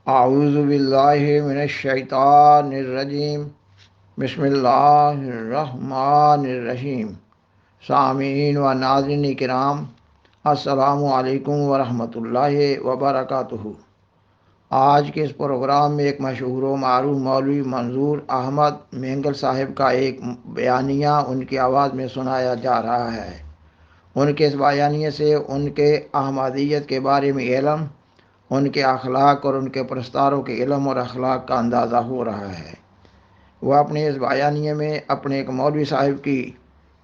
اعوذ باللہ من الشیطان الرجیم بسم اللہ الرحمن الرحیم۔ سامعین و ناظرین کرام، السلام علیکم ورحمۃ اللہ وبرکاتہ۔ آج کے اس پروگرام میں ایک مشہور و معروف مولوی منظور احمد مینگل صاحب کا ایک بیانیہ ان کی آواز میں سنایا جا رہا ہے۔ ان کے اس بیانیے سے ان کے احمدیت کے بارے میں علم، ان کے اخلاق اور ان کے پرستاروں کے علم اور اخلاق کا اندازہ ہو رہا ہے۔ وہ اپنے اس بیانیے میں اپنے ایک مولوی صاحب کی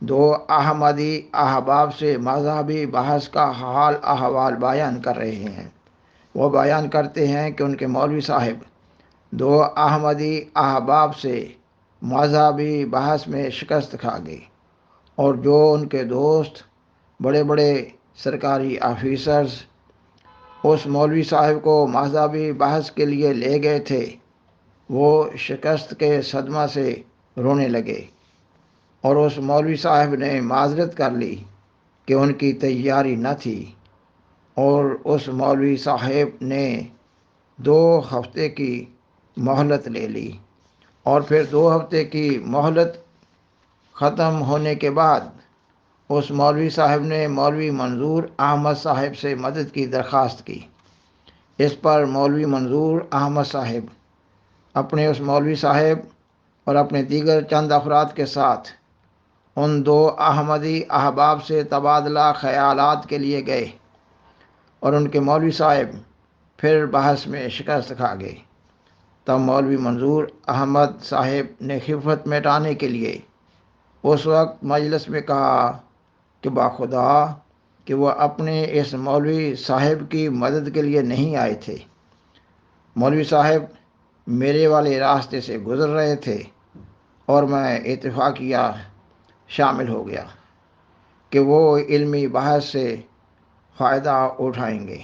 دو احمدی احباب سے مذہبی بحث کا حال احوال بیان کر رہے ہیں۔ وہ بیان کرتے ہیں کہ ان کے مولوی صاحب دو احمدی احباب سے مذہبی بحث میں شکست کھا گئے، اور جو ان کے دوست بڑے بڑے سرکاری آفیسرز اس مولوی صاحب کو مذہبی بحث کے لیے لے گئے تھے، وہ شکست کے صدمہ سے رونے لگے، اور اس مولوی صاحب نے معذرت کر لی کہ ان کی تیاری نہ تھی، اور اس مولوی صاحب نے 2 ہفتے کی مہلت لے لی، اور پھر 2 ہفتے کی مہلت ختم ہونے کے بعد اس مولوی صاحب نے مولوی منظور احمد صاحب سے مدد کی درخواست کی۔ اس پر مولوی منظور احمد صاحب اپنے اس مولوی صاحب اور اپنے دیگر چند افراد کے ساتھ ان 2 احمدی احباب سے تبادلہ خیالات کے لیے گئے، اور ان کے مولوی صاحب پھر بحث میں شکست کھا گئے۔ تب مولوی منظور احمد صاحب نے خفت مٹانے کے لیے اس وقت مجلس میں کہا کہ باخدا کہ وہ اپنے اس مولوی صاحب کی مدد کے لیے نہیں آئے تھے۔ مولوی صاحب میرے والے راستے سے گزر رہے تھے، اور میں اتفاقیہ شامل ہو گیا کہ وہ علمی بحث سے فائدہ اٹھائیں گے۔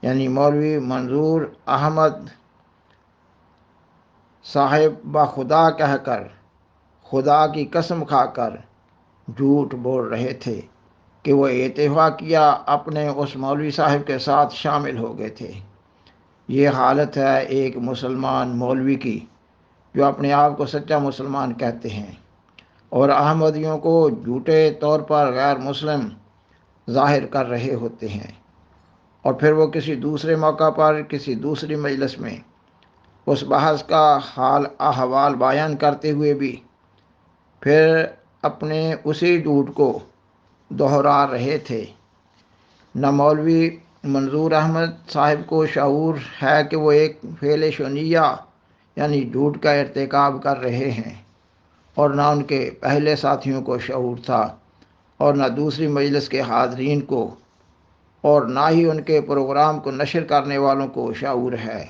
یعنی مولوی منظور احمد صاحب باخدا کہہ کر، خدا کی قسم کھا کر جھوٹ بول رہے تھے کہ وہ اتفاقیہ اپنے اس مولوی صاحب کے ساتھ شامل ہو گئے تھے۔ یہ حالت ہے ایک مسلمان مولوی کی جو اپنے آپ کو سچا مسلمان کہتے ہیں، اور احمدیوں کو جھوٹے طور پر غیر مسلم ظاہر کر رہے ہوتے ہیں، اور پھر وہ کسی دوسرے موقع پر کسی دوسری مجلس میں اس بحث کا حال احوال بیان کرتے ہوئے بھی پھر اپنے اسی جھوٹ کو دہرا رہے تھے۔ نہ مولوی منظور احمد صاحب کو شعور ہے کہ وہ ایک فعل شنیع یعنی جھوٹ کا ارتکاب کر رہے ہیں، اور نہ ان کے پہلے ساتھیوں کو شعور تھا، اور نہ دوسری مجلس کے حاضرین کو، اور نہ ہی ان کے پروگرام کو نشر کرنے والوں کو شعور ہے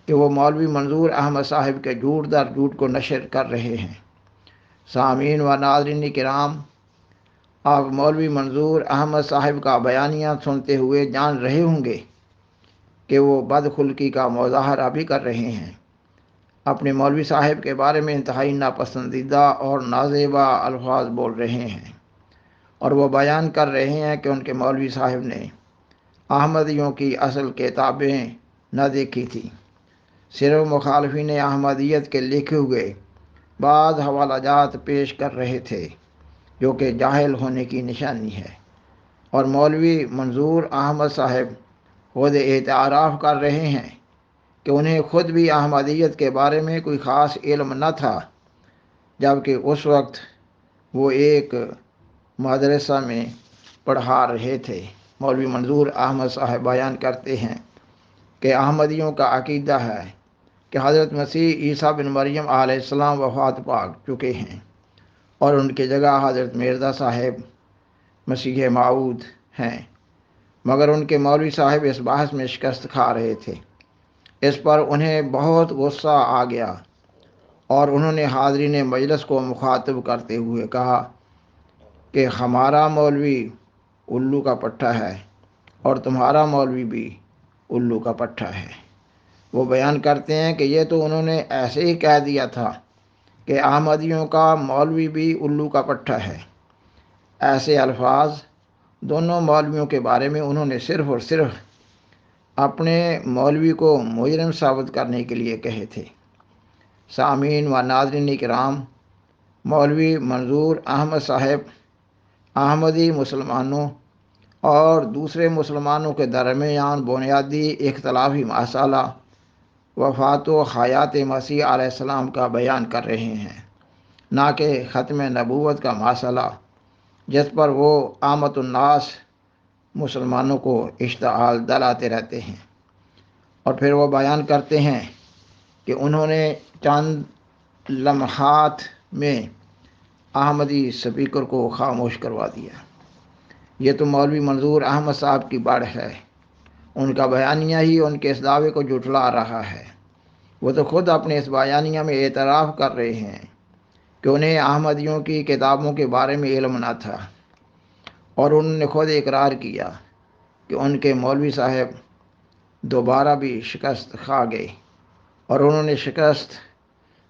کہ وہ مولوی منظور احمد صاحب کے جھوٹ در جھوٹ کو نشر کر رہے ہیں۔ سامعین و ناظرین کرام، آپ مولوی منظور احمد صاحب کا بیانیہ سنتے ہوئے جان رہے ہوں گے کہ وہ بدخلقی کا مظاہرہ بھی کر رہے ہیں، اپنے مولوی صاحب کے بارے میں انتہائی ناپسندیدہ اور نازیبا الفاظ بول رہے ہیں، اور وہ بیان کر رہے ہیں کہ ان کے مولوی صاحب نے احمدیوں کی اصل کتابیں نہ دیکھی تھیں، صرف مخالفین احمدیت کے لکھے ہوئے بعض حوالہ جات پیش کر رہے تھے، جو کہ جاہل ہونے کی نشانی ہے۔ اور مولوی منظور احمد صاحب خود اعتراف کر رہے ہیں کہ انہیں خود بھی احمدیت کے بارے میں کوئی خاص علم نہ تھا، جبکہ اس وقت وہ ایک مدرسہ میں پڑھا رہے تھے۔ مولوی منظور احمد صاحب بیان کرتے ہیں کہ احمدیوں کا عقیدہ ہے کہ حضرت مسیح عیسیٰ بن مریم علیہ السلام وفات پا چکے ہیں، اور ان کی جگہ حضرت مرزا صاحب مسیح موعود ہیں، مگر ان کے مولوی صاحب اس بحث میں شکست کھا رہے تھے۔ اس پر انہیں بہت غصہ آ گیا، اور انہوں نے حاضرین مجلس کو مخاطب کرتے ہوئے کہا کہ ہمارا مولوی الو کا پٹھا ہے، اور تمہارا مولوی بھی الو کا پٹھا ہے۔ وہ بیان کرتے ہیں کہ یہ تو انہوں نے ایسے ہی کہہ دیا تھا کہ احمدیوں کا مولوی بھی الو کا پٹھا ہے۔ ایسے الفاظ دونوں مولویوں کے بارے میں انہوں نے صرف اور صرف اپنے مولوی کو مجرم ثابت کرنے کے لیے کہے تھے۔ سامعین و ناظرین کرام، مولوی منظور احمد صاحب احمدی مسلمانوں اور دوسرے مسلمانوں کے درمیان بنیادی اختلافی مسئلہ وفات و حیات مسیح علیہ السلام کا بیان کر رہے ہیں، نہ کہ ختم نبوت کا مسئلہ جس پر وہ عامت الناس مسلمانوں کو اشتعال دلاتے رہتے ہیں۔ اور پھر وہ بیان کرتے ہیں کہ انہوں نے چند لمحات میں احمدی سپیکر کو خاموش کروا دیا۔ یہ تو مولوی منظور احمد صاحب کی بڑھ ہے، ان کا بیانیہ ہی ان کے اس دعوے کو جھٹلا رہا ہے۔ وہ تو خود اپنے اس بیانیہ میں اعتراف کر رہے ہیں کہ انہیں احمدیوں کی کتابوں کے بارے میں علم نہ تھا، اور انہوں نے خود اقرار کیا کہ ان کے مولوی صاحب دوبارہ بھی شکست کھا گئے، اور انہوں نے شکست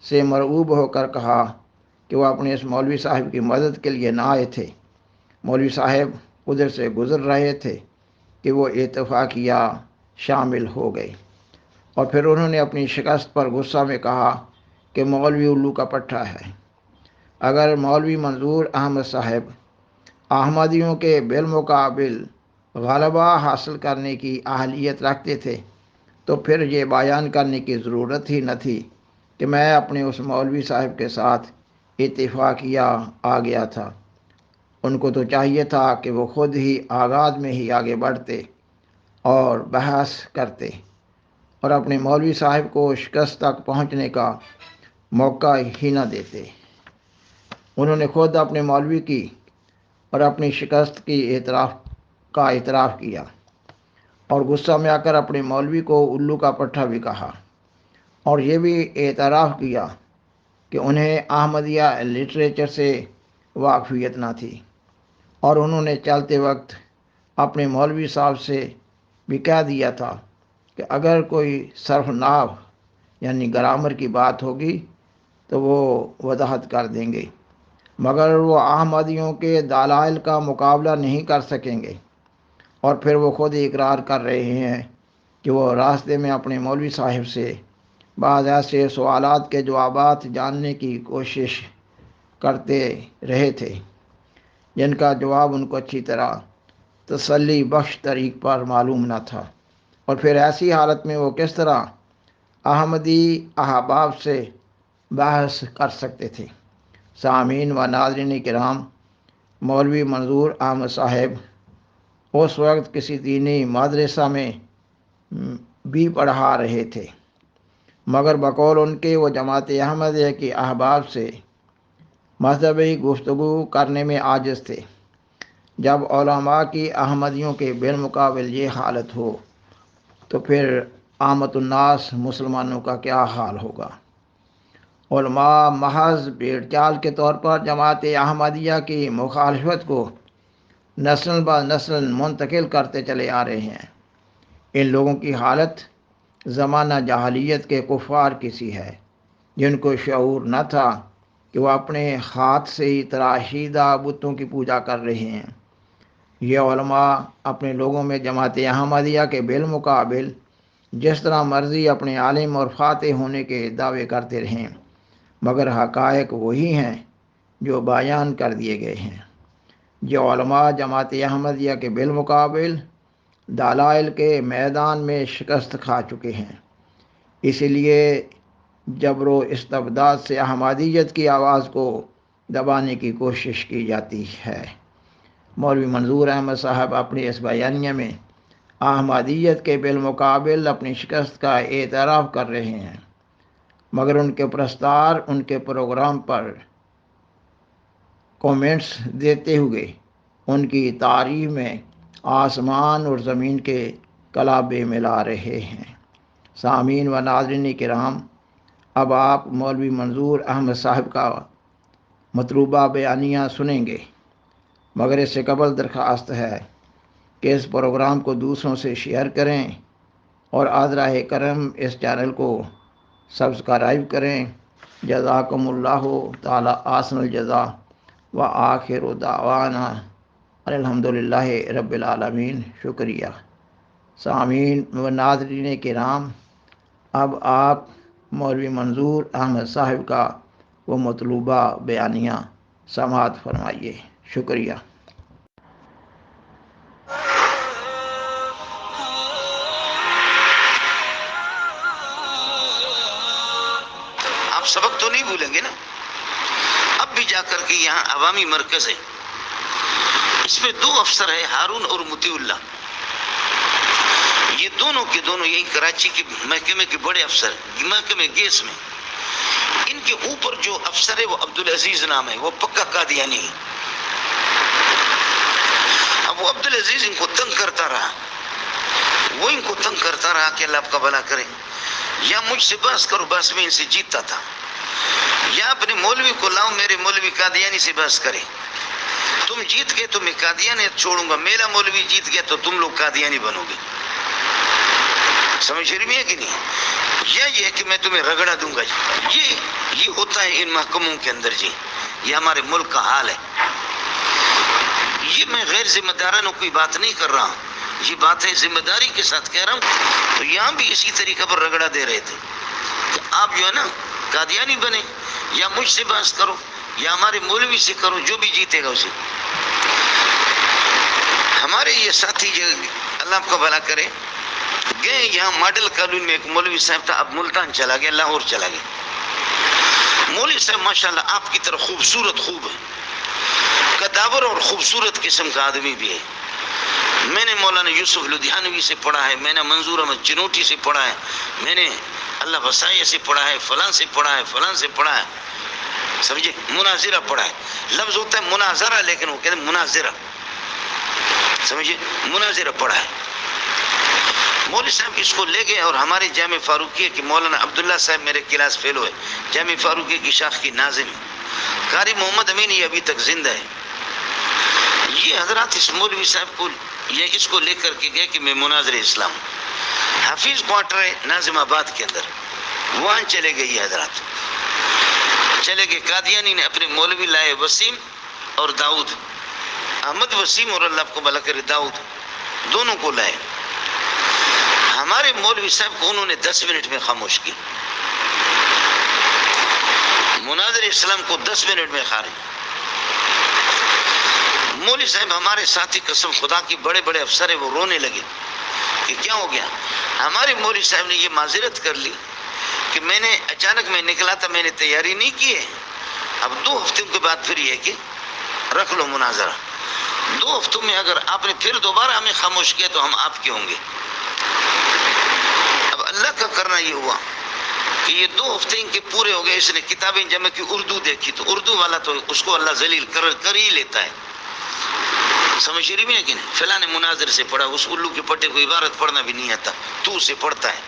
سے مرعوب ہو کر کہا کہ وہ اپنے اس مولوی صاحب کی مدد کے لیے نہ آئے تھے۔ مولوی صاحب ادھر سے گزر رہے تھے کہ وہ اتفاقیہ شامل ہو گئے، اور پھر انہوں نے اپنی شکست پر غصہ میں کہا کہ مولوی الو کا پٹھا ہے۔ اگر مولوی منظور احمد صاحب احمدیوں کے بالمقابل غلبہ حاصل کرنے کی اہلیت رکھتے تھے تو پھر یہ بیان کرنے کی ضرورت ہی نہ تھی کہ میں اپنے اس مولوی صاحب کے ساتھ اتفاقیہ آ گیا تھا۔ ان کو تو چاہیے تھا کہ وہ خود ہی آغاز میں ہی آگے بڑھتے اور بحث کرتے اور اپنے مولوی صاحب کو شکست تک پہنچنے کا موقع ہی نہ دیتے۔ انہوں نے خود اپنے مولوی کی اور اپنی شکست کی اعتراف کیا، اور غصہ میں آ کر اپنے مولوی کو الو کا پٹھا بھی کہا، اور یہ بھی اعتراف کیا کہ انہیں احمدیہ لٹریچر سے واقفیت نہ تھی، اور انہوں نے چلتے وقت اپنے مولوی صاحب سے بھی کہہ دیا تھا کہ اگر کوئی صرف نحو یعنی گرامر کی بات ہوگی تو وہ وضاحت کر دیں گے، مگر وہ احمدیوں کے دلائل کا مقابلہ نہیں کر سکیں گے۔ اور پھر وہ خود اقرار کر رہے ہیں کہ وہ راستے میں اپنے مولوی صاحب سے بعض ایسے سوالات کے جوابات جاننے کی کوشش کرتے رہے تھے جن کا جواب ان کو اچھی طرح تسلی بخش طریق پر معلوم نہ تھا، اور پھر ایسی حالت میں وہ کس طرح احمدی احباب سے بحث کر سکتے تھے۔ سامعین و ناظرین کرام، مولوی منظور احمد صاحب اس وقت کسی دینی مدرسہ میں بھی پڑھا رہے تھے، مگر بقول ان کے وہ جماعت احمدیہ کی احباب سے مذہبی گفتگو کرنے میں عاجز تھے۔ جب علماء کی احمدیوں کے بالمقابل یہ حالت ہو تو پھر عامت الناس مسلمانوں کا کیا حال ہوگا؟ علماء محض بھیڑ چال کے طور پر جماعت احمدیہ کی مخالفت کو نسل بہ نسل منتقل کرتے چلے آ رہے ہیں۔ ان لوگوں کی حالت زمانہ جاہلیت کے کفار کی سی ہے، جن کو شعور نہ تھا کہ وہ اپنے ہاتھ سے ہی تراشیدہ بتوں کی پوجا کر رہے ہیں۔ یہ علماء اپنے لوگوں میں جماعت احمدیہ کے بالمقابل جس طرح مرضی اپنے عالم اور فاتح ہونے کے دعوے کرتے رہیں، مگر حقائق وہی ہیں جو بیان کر دیے گئے ہیں۔ یہ علماء جماعت احمدیہ کے بالمقابل دلائل کے میدان میں شکست کھا چکے ہیں، اسی لیے جبر و استبداد سے احمدیت کی آواز کو دبانے کی کوشش کی جاتی ہے۔ مولوی منظور احمد صاحب اپنے اس بیانیہ میں احمدیت کے بالمقابل اپنی شکست کا اعتراف کر رہے ہیں، مگر ان کے پرستار ان کے پروگرام پر کومنٹس دیتے ہوئے ان کی تعریف میں آسمان اور زمین کے کلابے ملا رہے ہیں۔ سامعین و ناظرین کرام، اب آپ مولوی منظور احمد صاحب کا مطلوبہ بیانیہ سنیں گے، مگر اس سے قبل درخواست ہے کہ اس پروگرام کو دوسروں سے شیئر کریں اور عذرا کرم اس چینل کو سبسکرائب کریں۔ جزاکم اللہ تعالی احسن الجزا وآخر دعوانا الحمدللہ رب العالمین۔ شکریہ۔ سامعین و ناظرین کرام، اب آپ مولوی منظور احمد صاحب کا وہ مطلوبہ بیانیہ سماعت فرمائیے۔ شکریہ۔ آپ سبق تو نہیں بھولیں گے نا؟ اب بھی جا کر کے یہاں عوامی مرکز ہے، اس میں 2 افسر ہیں، ہارون اور مطیع اللہ۔ یہ دونوں کے دونوں یہی کراچی کے محکمے کے بڑے افسر ہیں، محکمے گیس میں۔ ان کے اوپر جو افسر ہے وہ عبدالعزیز نام ہے، وہ پکا قادیانی ہے۔ اب وہ عبدالعزیز ان کو تنگ کرتا رہا، وہ ان کو تنگ کرتا رہا کہ اللہ آپ کا بھلا کرے، یا مجھ سے بحث کرو، بحث میں ان سے جیتتا تھا، یا اپنے مولوی کو لاؤ، میرے مولوی قادیانی سے بحث کرے، تم جیت گئے تو میں قادیانیت چھوڑوں گا، میرا مولوی جیت گیا تو تم لوگ قادیانی بنو گے۔ سمجھ رہی ہے کہ نہیں؟ یا یہ ہے کہ میں تمہیں رگڑا دوں گا۔ یہ ہوتا ہے ان محکموں کے اندر جی، یہ ہمارے ملک کا حال ہے۔ یہ میں غیر ذمہ دارانہ کوئی بات نہیں کر رہا ہوں، یہ بات ہے ذمہ داری کے ساتھ کہہ رہا ہوں۔ تو یہاں بھی اسی طریقے پر رگڑا دے رہے تھے کہ آپ جو ہے نا قادیانی بنے، یا مجھ سے بحث کرو، یا ہمارے مولوی سے کرو، جو بھی جیتے گا اسے۔ ہمارے یہ ساتھی جو اللہ آپ کو بھلا کرے گئے یہاں ماڈل کالونی میں، ایک مولوی صاحب تھا، اب ملتان چلا گیا، لاہور چلا گیا۔ مولوی صاحب ماشاءاللہ آپ کی طرح خوب ہے، قداور اور خوبصورت قسم کا آدمی بھی ہے۔ میں نے مولانا یوسف لدھیانوی سے پڑھا ہے، میں نے منظور احمد چنوٹی سے پڑھا ہے، میں نے اللہ وسائیہ سے پڑھا ہے، فلاں سے پڑھا ہے، فلاں سے پڑھا ہے، سمجھے، مناظرہ پڑھا ہے۔ لفظ ہوتا ہے مناظرہ، لیکن وہ کہتے ہیں مناظرہ، سمجھے، مناظرہ پڑھا ہے۔ مولوی صاحب اس کو لے گئے اور ہمارے جامع فاروقیہ کے مولانا عبداللہ صاحب میرے کلاس فیلو ہے، جامع فاروقیہ کی شاخ کی ناظم، قاری محمد امین یہ ابھی تک زندہ ہے۔ یہ حضرات اس مولوی صاحب کو اس کو لے کر کے گئے کہ میں مناظر اسلام، حفیظ کوارٹر ہے ناظم آباد کے اندر، وہاں چلے گئے یہ حضرات، چلے گئے۔ قادیانی نے اپنے مولوی لائے، وسیم اور داؤد، احمد وسیم اور اللہ کو بھلا کرے داؤد، دونوں کو لائے۔ ہمارے مولوی صاحب کو انہوں نے 10 منٹ میں خاموش کی، مناظر اسلام کو 10 منٹ میں خارج۔ مولوی صاحب ہمارے ساتھی قسم خدا کی بڑے بڑے افسر ہیں، وہ رونے لگے کہ کیا ہو گیا۔ ہمارے مولوی صاحب نے یہ معذرت کر لی کہ میں نے اچانک میں نکلا تھا، میں نے تیاری نہیں کی ہے، اب 2 ہفتوں کے بعد پھر یہ کہ رکھ لو مناظرہ، 2 ہفتوں میں اگر آپ نے پھر دوبارہ ہمیں خاموش کیا تو ہم آپ کے ہوں گے۔ اب اللہ کا کرنا یہ ہوا کہ یہ 2 ہفتے ان کے پورے ہو گئے، اس نے کتابیں جمع کی، اردو دیکھی، تو اردو والا تو اس کو اللہ ذلیل کر ہی لیتا ہے، سمجھ رہی بھی ہے کہ نہیں؟ فلاں نے مناظر سے پڑھا، اس الو کے پٹے کو عبارت پڑھنا بھی نہیں آتا، تو اسے پڑھتا ہے،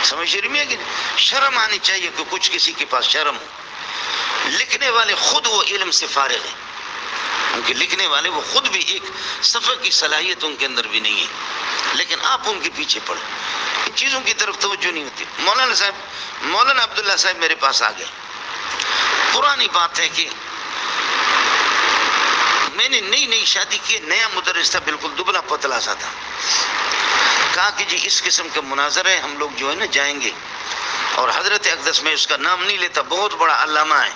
سمجھ رہی ہے کہ نہیں؟ شرم آنی چاہیے کہ کچھ کسی کے پاس شرم ہو۔ لکھنے والے خود وہ علم سے فارغ ہیں، ان کے لکھنے والے وہ خود بھی ایک صفحے کی صلاحیت ان کے اندر بھی نہیں ہے، لیکن آپ ان کے پیچھے پڑھیں، ان چیزوں کی طرف توجہ نہیں ہوتی۔ مولانا عبداللہ صاحب میرے پاس آ گئے، پرانی بات ہے کہ میں نے نئی شادی کی، نیا مدرس تھا، بالکل دبلا پتلا سا تھا، کہا کہ جی اس قسم کا مناظرہ ہے، ہم لوگ جو ہے نا جائیں گے، اور حضرت اقدس میں اس کا نام نہیں لیتا، بہت بڑا علامہ ہے۔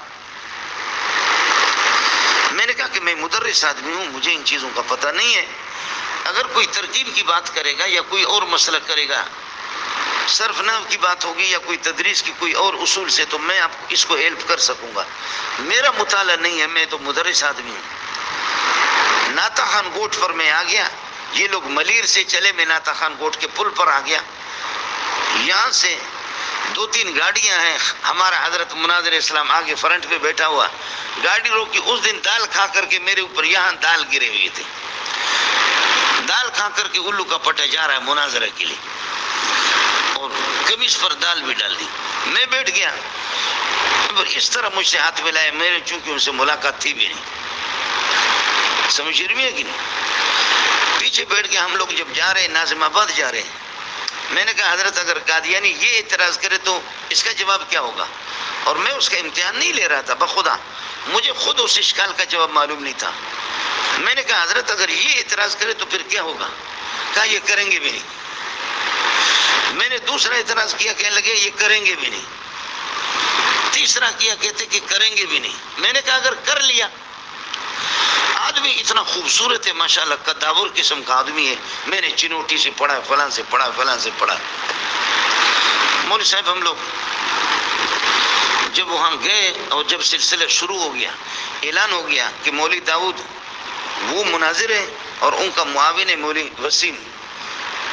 میں نے کہا کہ میں مدرس آدمی ہوں، مجھے ان چیزوں کا پتہ نہیں ہے، اگر کوئی ترکیب کی بات کرے گا یا کوئی اور مسئلہ کرے گا، صرف نحو کی بات ہوگی یا کوئی تدریس کی کوئی اور اصول سے، تو میں آپ اس کو ہیلپ کر سکوں گا، میرا مطالعہ نہیں ہے، میں تو مدرس آدمی ہوں۔ ناتا خان گوٹ پر میں آ گیا، یہ لوگ ملیر سے چلے، میں ناتا خان گوٹ کے پل پر آ گیا، یہاں سے 2-3 گاڑیاں ہیں، ہمارا حضرت مناظر اسلام آگے فرنٹ پہ بیٹھا ہوا، گاڑی روکی، اس دن دال کھا کر کے میرے اوپر یہاں دال گرے ہوئے تھے، دال کھا کر کے الو کا پٹا جا رہا ہے مناظرہ کے لیے، اور قمیص پر دال بھی ڈال دی، میں بیٹھ گیا، اس طرح مجھ سے ہاتھ ملائے، میرے چونکہ ان سے ملاقات تھی بھی نہیں، سمجھ رہی ہے کہ نہیں؟ پیچھے بیٹھ کے ہم لوگ جب جا رہے ہیں، ناظم آباد جا رہے ہیں، میں نے کہا حضرت اگر قادیانی یہ اعتراض کرے تو اس کا جواب کیا ہوگا، اور میں اس کا امتحان نہیں لے رہا تھا، بخدا مجھے خود اس اشکال کا جواب معلوم نہیں تھا، میں نے کہا حضرت اگر یہ اعتراض کرے تو پھر کیا ہوگا، کہا یہ کریں گے بھی نہیں. میں نے دوسرا اعتراض کیا، کہنے لگے یہ کریں گے بھی نہیں. تیسرا کیا، کہتے کہ کریں گے بھی نہیں. میں نے کہا اگر کر لیا، آدمی اتنا خوبصورت ہے ماشاءاللہ، قداور قسم کا آدمی ہے. میں نے چنوٹی سے پڑھا، فلاں سے پڑھا، فلاں سے پڑھا. مولوی صاحب ہم لوگ جب وہاں گئے اور جب سلسلہ شروع ہو گیا، اعلان ہو گیا کہ مولوی داؤد وہ مناظر ہے اور ان کا معاون ہے مولوی وسیم،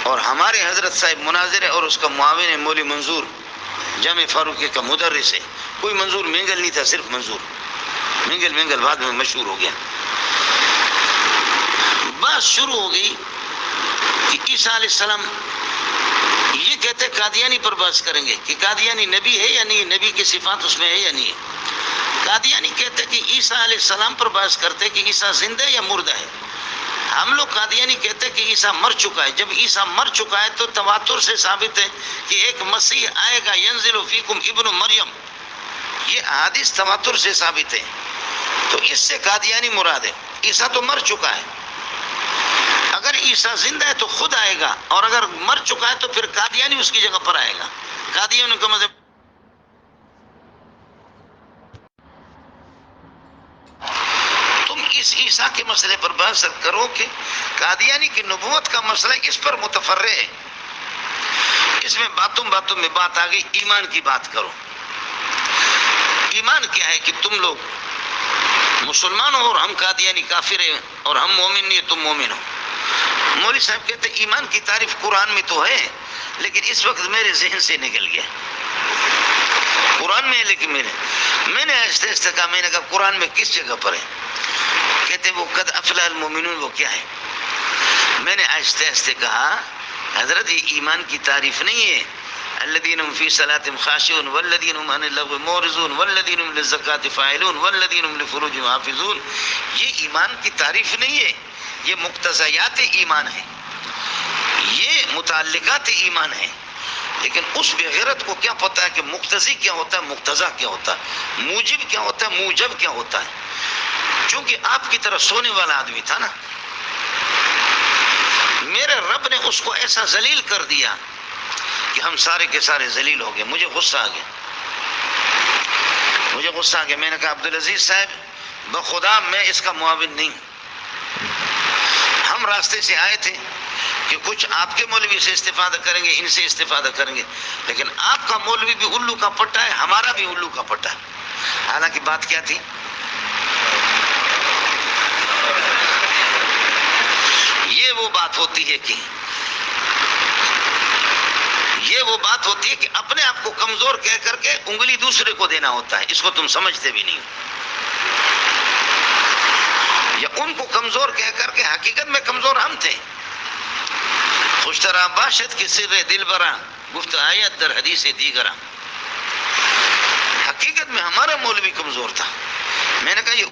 اور ہمارے حضرت صاحب مناظر ہے اور اس کا معاون ہے مولوی منظور، جامع فاروقی کا مدرس ہے. کوئی منظور مینگل نہیں تھا، صرف منظور. مینگل بعد میں مشہور ہو گیا. بات شروع ہو گئی کہ عیسیٰ علیہ السلام، یہ کہتے قادیانی پر بحث کریں گے کہ قادیانی نبی ہے یا نہیں، نبی کی صفات اس میں ہے یا نہیں ہے. قادیانی کہتے کہ عیسیٰ علیہ السلام پر بحث کرتے کہ عیسیٰ زندہ ہے یا مردہ ہے. ہم لوگ قادیانی کہتے کہ عیسیٰ مر چکا ہے. جب عیسیٰ مر چکا ہے تو تواتر سے ثابت ہے کہ ایک مسیح آئے گا، ینزل فیکم ابن مریم، یہ احادیث تواتر سے ثابت ہے. تو اس سے قادیانی مراد ہے. عیسیٰ تو مر چکا ہے. اگر عیسیٰ زندہ ہے تو خود آئے گا، اور اگر مر چکا ہے تو پھر قادیانی اس کی جگہ پر آئے گا. قادیانی کا مذہب اس عیسیٰ کے مسئلے پر بحث کرو کہ قادیانی کی نبوت کا مسئلہ اس پر متفرع ہے. اس میں باتوں میں بات آ گئی، ایمان کی بات کرو. ایمان کیا ہے کہ تم لوگ مسلمان ہو اور ہم قادیانی کافر ہیں، اور ہم مومن نہیں، تم مومن ہو. مولوی صاحب کہتے ایمان کی تعریف قرآن میں تو ہے، لیکن اس وقت میرے ذہن سے نکل گیا. قرآن میں ہے لیکن میں نے آہستہ آہستہ کہا، میں نے کہا قرآن میں کس جگہ پر ہے؟ کہتے وہ قد افلح المومنون، وہ کیا ہے؟ میں نے آہستہ آہستہ کہا حضرت یہ ایمان کی تعریف نہیں ہے. الذین هم فی صلاتهم خاشعون والذین هم عن اللغو معرضون والذین هم للزکاة فاعلون والذین هم لفروجهم حافظون. یہ ایمان کی تعریف نہیں ہے، یہ مقتضیات ایمان ہے، یہ متعلقات ایمان ہے. لیکن اس بغیرت کو کیا پتہ ہے کہ مقتضی کیا ہوتا ہے، مقتضا کیا ہوتا ہے، موجب کیا ہوتا ہے، موجب کیا ہوتا ہے. چونکہ آپ کی طرح سونے والا آدمی تھا نا، میرے رب نے اس کو ایسا ذلیل کر دیا کہ ہم سارے کے سارے ذلیل ہو گئے. مجھے غصہ آ گیا. میں نے کہا عبدالعزیز صاحب بخدا میں اس کا معاون نہیں. ہم راستے سے آئے تھے کہ کچھ آپ کے مولوی سے استفادہ کریں گے، ان سے استفادہ کریں گے، لیکن آپ کا مولوی بھی الو کا پٹا ہے، ہمارا بھی الو کا پٹا ہے. حالانکہ بات کیا تھی؟ یہ وہ بات ہوتی ہے کہ اپنے آپ کو کمزور کہہ کر کے انگلی دوسرے کو دینا ہوتا ہے. اس کو تم سمجھتے بھی نہیں، یا ان کو کمزور کہہ کر کے حقیقت میں کمزور ہم تھے. خوشترا باشد کے سر دل برا گفت آیت در حدیث دیگرا. حقیقت میں ہمارا مولوی کمزور تھا. میں نے کہا یہ